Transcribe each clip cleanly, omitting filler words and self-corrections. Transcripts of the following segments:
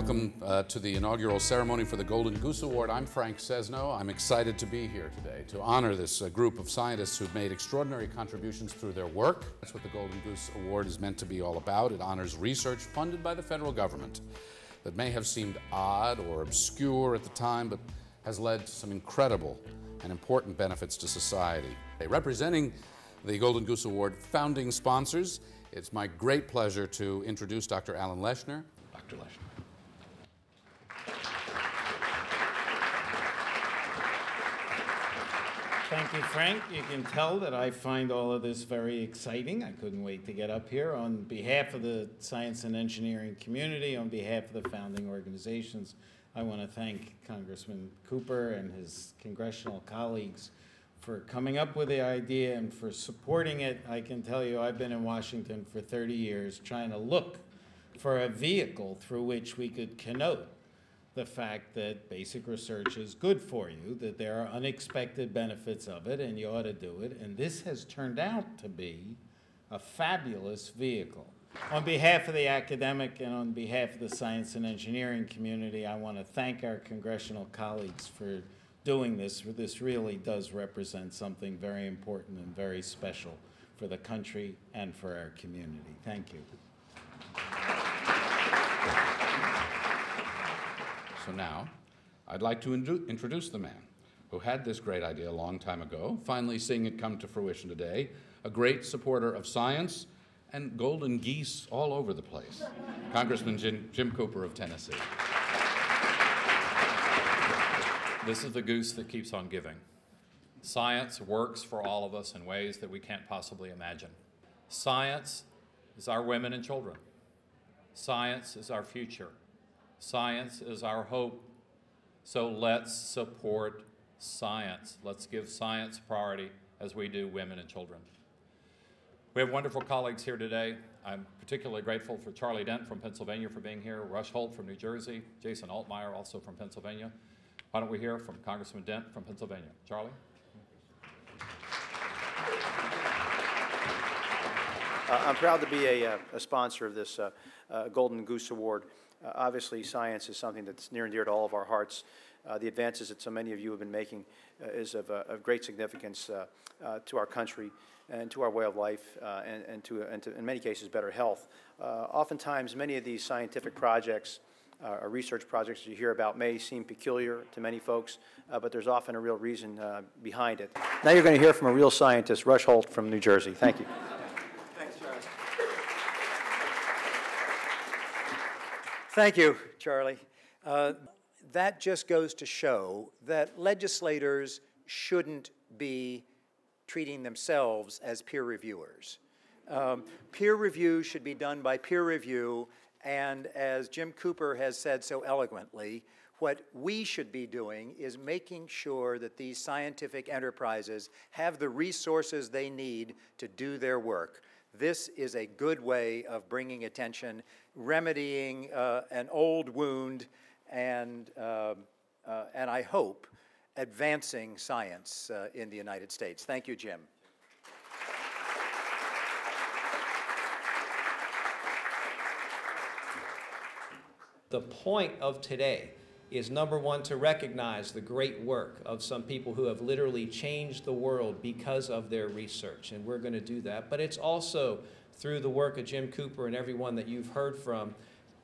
Welcome to the inaugural ceremony for the Golden Goose Award. I'm Frank Sesno. I'm excited to be here today to honor this group of scientists who've made extraordinary contributions through their work. That's what the Golden Goose Award is meant to be all about. It honors research funded by the federal government that may have seemed odd or obscure at the time, but has led to some incredible and important benefits to society. Representing the Golden Goose Award founding sponsors, it's my great pleasure to introduce Dr. Alan Leshner. Dr. Leshner. Thank you, Frank. You can tell that I find all of this very exciting. I couldn't wait to get up here. On behalf of the science and engineering community, on behalf of the founding organizations, I want to thank Congressman Cooper and his congressional colleagues for coming up with the idea and for supporting it. I can tell you I've been in Washington for 30 years trying to look for a vehicle through which we could connote the fact that basic research is good for you, that there are unexpected benefits of it, and you ought to do it. And this has turned out to be a fabulous vehicle. On behalf of the academic and on behalf of the science and engineering community, I want to thank our congressional colleagues for doing this. This really does represent something very important and very special for the country and for our community. Thank you. So now, I'd like to introduce the man who had this great idea a long time ago, finally seeing it come to fruition today, a great supporter of science and golden geese all over the place, Congressman Jim Cooper of Tennessee. This is the goose that keeps on giving. Science works for all of us in ways that we can't possibly imagine. Science is our women and children. Science is our future. Science is our hope. So let's support science. Let's give science priority as we do women and children. We have wonderful colleagues here today. I'm particularly grateful for Charlie Dent from Pennsylvania for being here, Rush Holt from New Jersey, Jason Altmeyer also from Pennsylvania. Why don't we hear from Congressman Dent from Pennsylvania? Charlie? I'm proud to be a sponsor of this Golden Goose Award. Obviously, science is something that's near and dear to all of our hearts. The advances that so many of you have been making is of great significance to our country and to our way of life and to, in many cases, better health. Oftentimes, many of these scientific projects or research projects you hear about may seem peculiar to many folks, but there's often a real reason behind it. Now you're going to hear from a real scientist, Rush Holt from New Jersey. Thank you. Thank you, Charlie. That just goes to show that legislators shouldn't be treating themselves as peer reviewers. Peer review should be done by peer review, and as Jim Cooper has said so eloquently, what we should be doing is making sure that these scientific enterprises have the resources they need to do their work. This is a good way of bringing attention, remedying an old wound, and I hope advancing science in the United States. Thank you, Jim. The point of today is, number one, to recognize the great work of some people who have literally changed the world because of their research, and we're going to do that. But it's also through the work of Jim Cooper and everyone that you've heard from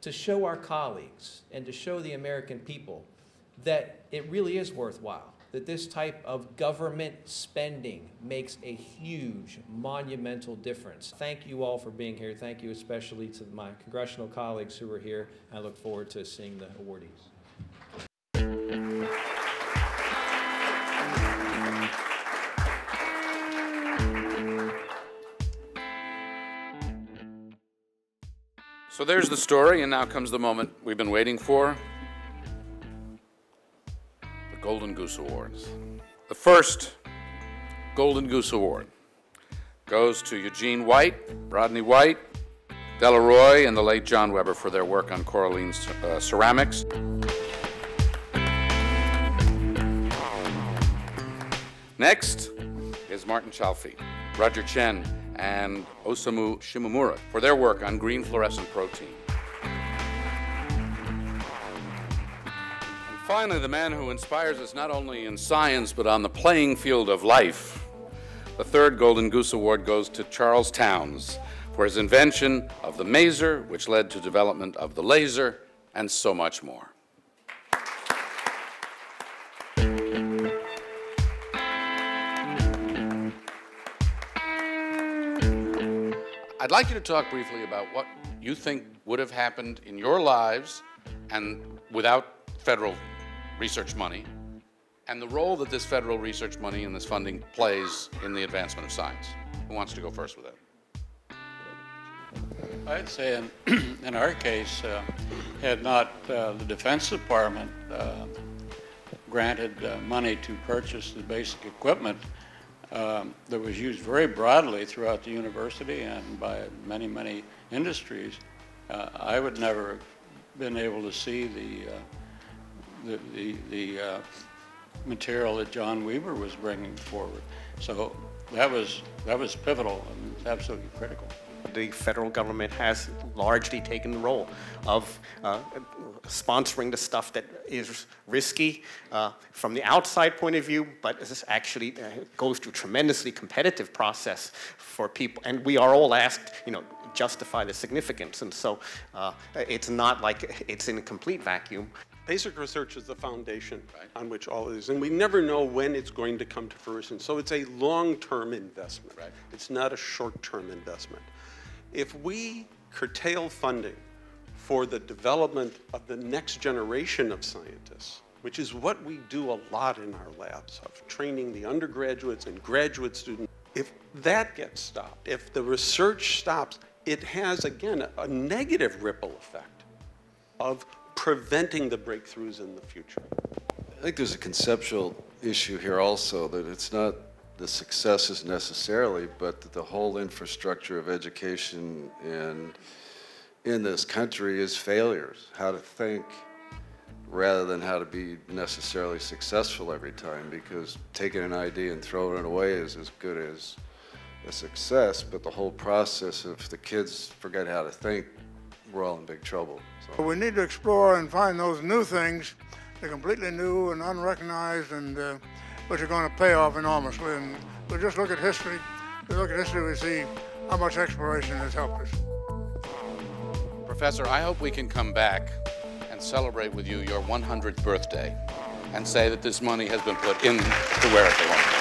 to show our colleagues and to show the American people that it really is worthwhile, that this type of government spending makes a huge, monumental difference. Thank you all for being here. Thank you especially to my congressional colleagues who are here. I look forward to seeing the awardees. So there's the story, and now comes the moment we've been waiting for. The Golden Goose Awards. The first Golden Goose Award goes to Eugene White, Rodney White, Delaroy, and the late John Weber for their work on coralline ceramics. Next is Martin Chalfie, Roger Chen, and Osamu Shimomura for their work on green fluorescent protein. finally, the man who inspires us not only in science, but on the playing field of life. The third Golden Goose Award goes to Charles Towns for his invention of the mazer, which led to development of the laser, and so much more. I'd like you to talk briefly about what you think would have happened in your lives and without federal research money, and the role that this federal research money and this funding plays in the advancement of science. Who wants to go first with that? I'd say in our case, had not the Defense Department granted money to purchase the basic equipment that was used very broadly throughout the university and by many, many industries, I would never have been able to see the material that John Weaver was bringing forward. So that was pivotal and absolutely critical. The federal government has largely taken the role of sponsoring the stuff that is risky from the outside point of view, but this actually goes through a tremendously competitive process for people. And we are all asked, justify the significance. And so it's not like it's in a complete vacuum. Basic research is the foundation on which all it is, and we never know when it's going to come to fruition. So it's a long-term investment. Right. It's not a short-term investment. If we curtail funding for the development of the next generation of scientists, which is what we do a lot in our labs, of training the undergraduates and graduate students, if that gets stopped, if the research stops, it has, again, a negative ripple effect of preventing the breakthroughs in the future. I think there's a conceptual issue here also, that it's not the successes necessarily, but that the whole infrastructure of education in this country is failures. How to think rather than how to be necessarily successful every time, because taking an idea and throwing it away is as good as a success, but the whole process, if the kids forget how to think, we're all in big trouble. So. We need to explore and find those new things, they're completely new and unrecognized, and which are going to pay off enormously. And we just look at history. We look at history, we see how much exploration has helped us. Professor, I hope we can come back and celebrate with you your 100th birthday and say that this money has been put into where it belongs.